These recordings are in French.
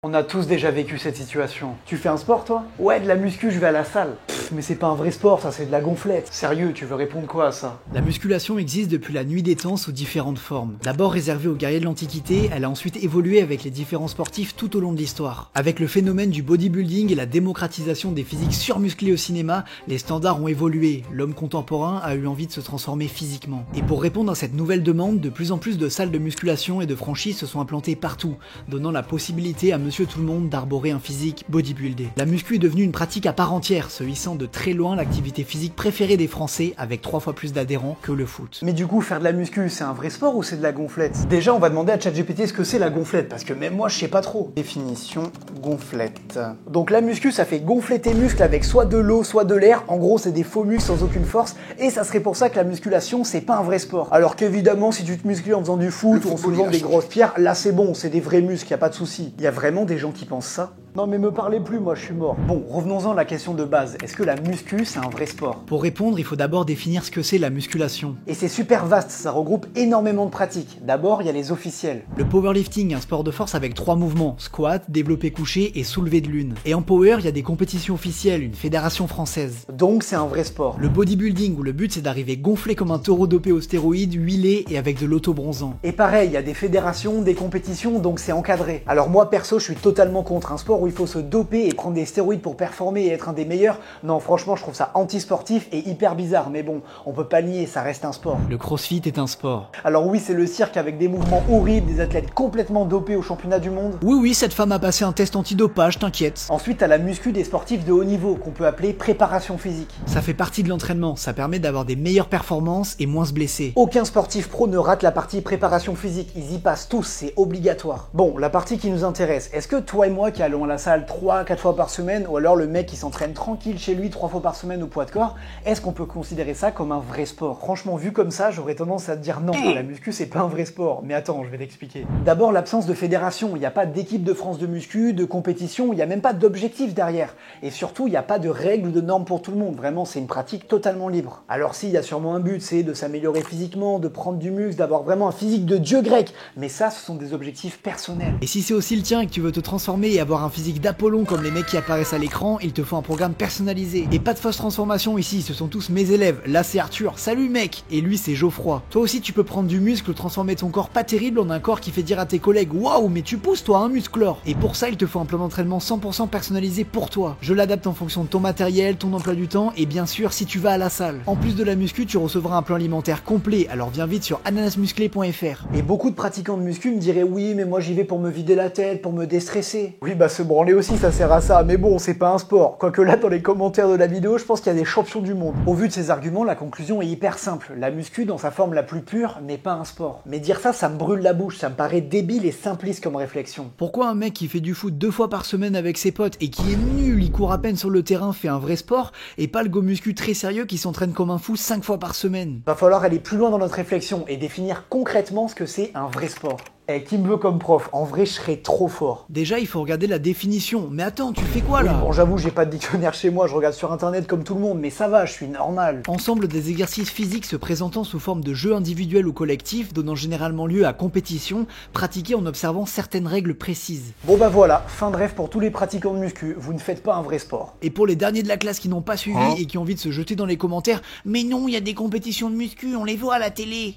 On a tous déjà vécu cette situation. Tu fais un sport toi? Ouais, de la muscu, je vais à la salle. Mais c'est pas un vrai sport, ça c'est de la gonflette. Sérieux, tu veux répondre quoi à ça? La musculation existe depuis la nuit des temps sous différentes formes. D'abord réservée aux guerriers de l'Antiquité, elle a ensuite évolué avec les différents sportifs tout au long de l'histoire. Avec le phénomène du bodybuilding et la démocratisation des physiques surmusclés au cinéma, les standards ont évolué. L'homme contemporain a eu envie de se transformer physiquement. Et pour répondre à cette nouvelle demande, de plus en plus de salles de musculation et de franchises se sont implantées partout, donnant la possibilité à monsieur tout le monde d'arborer un physique bodybuildé. La muscu est devenue une pratique à part entière, se hissant de très loin l'activité physique préférée des Français, avec 3 fois plus d'adhérents que le foot. Mais du coup, faire de la muscu, c'est un vrai sport ou c'est de la gonflette? Déjà, on va demander à ChatGPT ce que c'est la gonflette, parce que même moi, je sais pas trop. Définition, gonflette. Donc la muscu, ça fait gonfler tes muscles avec soit de l'eau, soit de l'air. En gros, c'est des faux muscles sans aucune force, et ça serait pour ça que la musculation, c'est pas un vrai sport. Alors qu'évidemment, si tu te muscles en faisant du foot ou en soulevant des grosses pierres, là c'est bon, c'est des vrais muscles, y a pas de souci. Y a vraiment des gens qui pensent ça? Non mais me parlez plus, moi je suis mort. Bon, revenons-en à la question de base. Est-ce que la muscu, c'est un vrai sport? Pour répondre, il faut d'abord définir ce que c'est la musculation. Et c'est super vaste, ça regroupe énormément de pratiques. D'abord, il y a les officiels. Le powerlifting, un sport de force avec 3 mouvements, squat, développé couché et soulevé de lune. Et en power, il y a des compétitions officielles, une fédération française. Donc c'est un vrai sport. Le bodybuilding, où le but c'est d'arriver gonflé comme un taureau dopé aux stéroïdes, huilé et avec de l'auto-bronzant. Et pareil, il y a des fédérations, des compétitions, donc c'est encadré. Alors moi perso, je suis totalement contre un sport où il faut se doper et prendre des stéroïdes pour performer et être un des meilleurs. Non, franchement, je trouve ça anti-sportif et hyper bizarre, mais bon, on peut pas le nier, ça reste un sport. Le crossfit est un sport. Alors oui, c'est le cirque avec des mouvements horribles, des athlètes complètement dopés au championnat du monde. Oui, cette femme a passé un test antidopage, t'inquiète. Ensuite, t'as la muscu des sportifs de haut niveau, qu'on peut appeler préparation physique. Ça fait partie de l'entraînement, ça permet d'avoir des meilleures performances et moins se blesser. Aucun sportif pro ne rate la partie préparation physique, ils y passent tous, c'est obligatoire. Bon, la partie qui nous intéresse, est-ce que toi et moi qui allons à la salle 3-4 fois par semaine, ou alors le mec qui s'entraîne tranquille chez lui 3 fois par semaine au poids de corps, est-ce qu'on peut considérer ça comme un vrai sport? Franchement, vu comme ça, j'aurais tendance à te dire non, la muscu c'est pas un vrai sport. Mais attends, je vais t'expliquer. D'abord, l'absence de fédération, il n'y a pas d'équipe de France de muscu, de compétition, il n'y a même pas d'objectif derrière. Et surtout, il n'y a pas de règles ou de normes pour tout le monde, vraiment c'est une pratique totalement libre. Alors si, il y a sûrement un but, c'est de s'améliorer physiquement, de prendre du muscle, d'avoir vraiment un physique de dieu grec, mais ça, ce sont des objectifs personnels. Et si c'est aussi le tien et que tu veux te transformer et avoir un physique d'Apollon comme les mecs qui apparaissent à l'écran, il te faut un programme personnalisé. Et pas de fausse transformation ici, ce sont tous mes élèves. Là c'est Arthur, salut mec, et lui c'est Geoffroy. Toi aussi tu peux prendre du muscle, transformer ton corps pas terrible en un corps qui fait dire à tes collègues waouh mais tu pousses toi un musclore. Et pour ça il te faut un plan d'entraînement 100% personnalisé pour toi. Je l'adapte en fonction de ton matériel, ton emploi du temps et bien sûr si tu vas à la salle. En plus de la muscu tu recevras un plan alimentaire complet, alors viens vite sur ananasmusclé.fr. Et beaucoup de pratiquants de muscu me diraient oui mais moi j'y vais pour me vider la tête, pour me déstresser. Oui bah se branler aussi ça sert à ça, mais bon c'est pas un sport. Quoique là dans les commentaires de la vidéo je pense qu'il y a des champions du monde. Au vu de ces arguments la conclusion est hyper simple. La muscu dans sa forme la plus pure n'est pas un sport. Mais dire ça me brûle la bouche, ça me paraît débile et simpliste comme réflexion. Pourquoi un mec qui fait du foot 2 fois par semaine avec ses potes et qui est nul, il court à peine sur le terrain, fait un vrai sport, et pas le go muscu très sérieux qui s'entraîne comme un fou 5 fois par semaine? Va falloir aller plus loin dans notre réflexion et définir concrètement ce que c'est un vrai sport. Eh, qui me veut comme prof? En vrai, je serais trop fort. Déjà, il faut regarder la définition. Mais attends, tu fais quoi là? Oui, bon, j'avoue, j'ai pas de dictionnaire chez moi, je regarde sur internet comme tout le monde, mais ça va, je suis normal. Ensemble des exercices physiques se présentant sous forme de jeux individuels ou collectifs, donnant généralement lieu à compétition, pratiqués en observant certaines règles précises. Bon bah voilà, fin de rêve pour tous les pratiquants de muscu, vous ne faites pas un vrai sport. Et pour les derniers de la classe qui n'ont pas suivi et qui ont envie de se jeter dans les commentaires, mais non, il y a des compétitions de muscu, on les voit à la télé.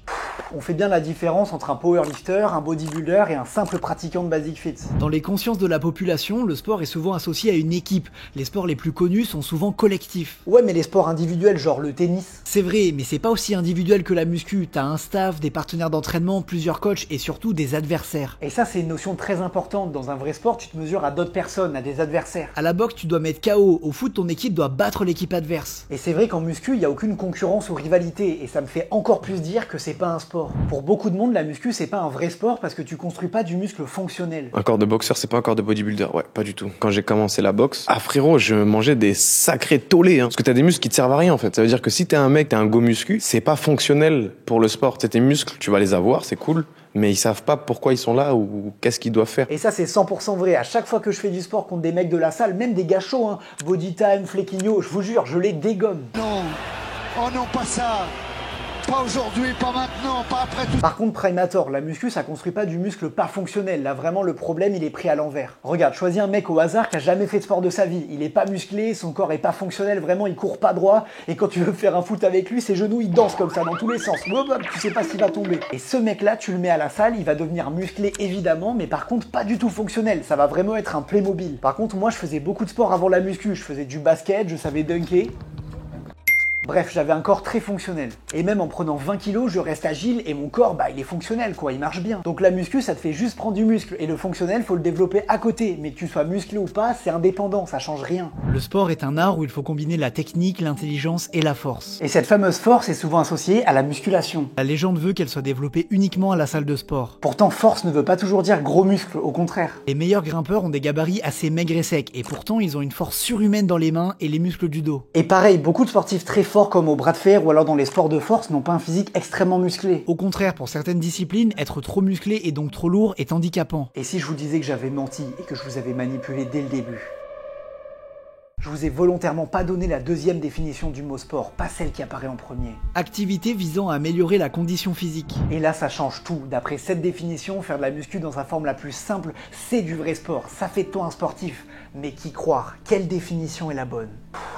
On fait bien la différence entre un powerlifter, un bodybuilder et un simple pratiquant de Basic Fit. Dans les consciences de la population, le sport est souvent associé à une équipe. Les sports les plus connus sont souvent collectifs. Ouais, mais les sports individuels, genre le tennis. C'est vrai, mais c'est pas aussi individuel que la muscu. T'as un staff, des partenaires d'entraînement, plusieurs coachs et surtout des adversaires. Et ça, c'est une notion très importante. Dans un vrai sport, tu te mesures à d'autres personnes, à des adversaires. À la boxe, tu dois mettre KO. Au foot, ton équipe doit battre l'équipe adverse. Et c'est vrai qu'en muscu, il n'y a aucune concurrence ou rivalité. Et ça me fait encore plus dire que c'est pas un sport. Pour beaucoup de monde, la muscu, c'est pas un vrai sport parce que tu construis pas du muscle fonctionnel. Un corps de boxeur, c'est pas un corps de bodybuilder. Ouais, pas du tout. Quand j'ai commencé la boxe, frérot, je mangeais des sacrés tollés, parce que t'as des muscles qui te servent à rien, en fait. Ça veut dire que si t'es un mec, t'es un go muscu, c'est pas fonctionnel pour le sport. Tes muscles, tu vas les avoir, c'est cool, mais ils savent pas pourquoi ils sont là ou qu'est-ce qu'ils doivent faire. Et ça, c'est 100% vrai. À chaque fois que je fais du sport contre des mecs de la salle, même des gars chauds, Body Time, Flequinho, je vous jure, je les dégomme. Non, oh non, pas ça. pas aujourd'hui, pas maintenant, pas après tout. Par contre, Primator, la muscu, ça construit pas du muscle pas fonctionnel. Là, vraiment, le problème, il est pris à l'envers. Regarde, choisis un mec au hasard qui a jamais fait de sport de sa vie. Il est pas musclé, son corps est pas fonctionnel, vraiment, il court pas droit. Et quand tu veux faire un foot avec lui, ses genoux, ils dansent comme ça dans tous les sens. Tu sais pas s'il va tomber. Et ce mec-là, tu le mets à la salle, il va devenir musclé évidemment, mais par contre, pas du tout fonctionnel. Ça va vraiment être un Playmobil. Par contre, moi, je faisais beaucoup de sport avant la muscu. Je faisais du basket, je savais dunker. Bref, j'avais un corps très fonctionnel. Et même en prenant 20 kilos, je reste agile et mon corps, il est fonctionnel, quoi, il marche bien. Donc la muscu, ça te fait juste prendre du muscle. Et le fonctionnel, faut le développer à côté. Mais que tu sois musclé ou pas, c'est indépendant, ça change rien. Le sport est un art où il faut combiner la technique, l'intelligence et la force. Et cette fameuse force est souvent associée à la musculation. La légende veut qu'elle soit développée uniquement à la salle de sport. Pourtant, force ne veut pas toujours dire gros muscles, au contraire. Les meilleurs grimpeurs ont des gabarits assez maigres et secs, et pourtant ils ont une force surhumaine dans les mains et les muscles du dos. Et pareil, beaucoup de sportifs très forts comme au bras de fer ou alors dans les sports de force n'ont pas un physique extrêmement musclé. Au contraire, pour certaines disciplines, être trop musclé et donc trop lourd est handicapant. Et si je vous disais que j'avais menti et que je vous avais manipulé dès le début? Je vous ai volontairement pas donné la deuxième définition du mot sport, pas celle qui apparaît en premier. Activité visant à améliorer la condition physique. Et là, ça change tout. D'après cette définition, faire de la muscu dans sa forme la plus simple, c'est du vrai sport. Ça fait de toi un sportif. Mais qui croire? Quelle définition est la bonne?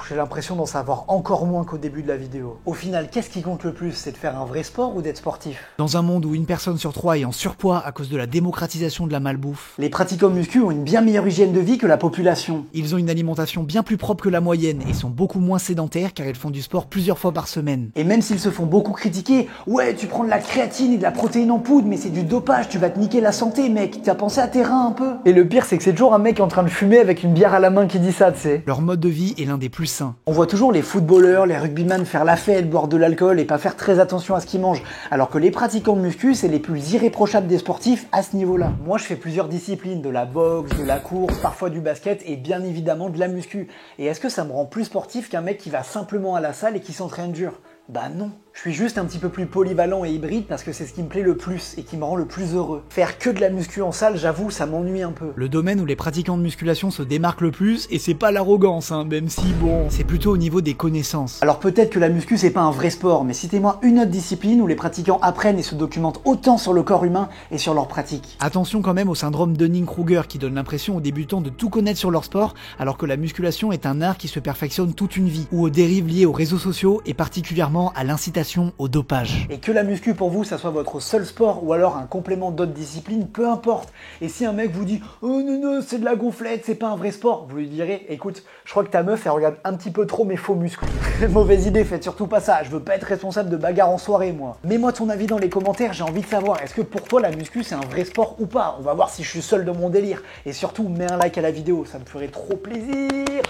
J'ai l'impression d'en savoir encore moins qu'au début de la vidéo. Au final, qu'est-ce qui compte le plus? C'est de faire un vrai sport ou d'être sportif? Dans un monde où une personne sur 3 est en surpoids à cause de la démocratisation de la malbouffe, les pratiquants muscu ont une bien meilleure hygiène de vie que la population. Ils ont une alimentation bien plus propre que la moyenne et sont beaucoup moins sédentaires car ils font du sport plusieurs fois par semaine. Et même s'ils se font beaucoup critiquer, ouais, tu prends de la créatine et de la protéine en poudre, mais c'est du dopage, tu vas te niquer la santé, mec. T'as pensé à tes reins un peu? Et le pire, c'est que c'est toujours un mec en train de fumer avec une bière à la main qui dit ça, tu sais. Leur mode de vie est l'un des plus sains. On voit toujours les footballeurs, les rugbyman faire la fête, boire de l'alcool et pas faire très attention à ce qu'ils mangent. Alors que les pratiquants de muscu, c'est les plus irréprochables des sportifs à ce niveau-là. Moi, je fais plusieurs disciplines, de la boxe, de la course, parfois du basket et bien évidemment de la muscu. Et est-ce que ça me rend plus sportif qu'un mec qui va simplement à la salle et qui s'entraîne dur? Bah non. Je suis juste un petit peu plus polyvalent et hybride parce que c'est ce qui me plaît le plus et qui me rend le plus heureux. Faire que de la muscu en salle, j'avoue, ça m'ennuie un peu. Le domaine où les pratiquants de musculation se démarquent le plus, et c'est pas l'arrogance, même si bon, c'est plutôt au niveau des connaissances. Alors peut-être que la muscu c'est pas un vrai sport, mais citez-moi une autre discipline où les pratiquants apprennent et se documentent autant sur le corps humain et sur leur pratique. Attention quand même au syndrome Dunning-Kruger qui donne l'impression aux débutants de tout connaître sur leur sport, alors que la musculation est un art qui se perfectionne toute une vie, ou aux dérives liées aux réseaux sociaux et particulièrement à l'incitation au dopage. Et que la muscu pour vous ça soit votre seul sport ou alors un complément d'autres disciplines, peu importe. Et si un mec vous dit « Oh non non, c'est de la gonflette, c'est pas un vrai sport », vous lui direz « Écoute, je crois que ta meuf elle regarde un petit peu trop mes faux muscles. » Mauvaise idée, faites surtout pas ça, je veux pas être responsable de bagarre en soirée moi. Mets-moi ton avis dans les commentaires, j'ai envie de savoir, est-ce que pour toi la muscu c'est un vrai sport ou pas? On va voir si je suis seul dans mon délire. Et surtout, mets un like à la vidéo, ça me ferait trop plaisir.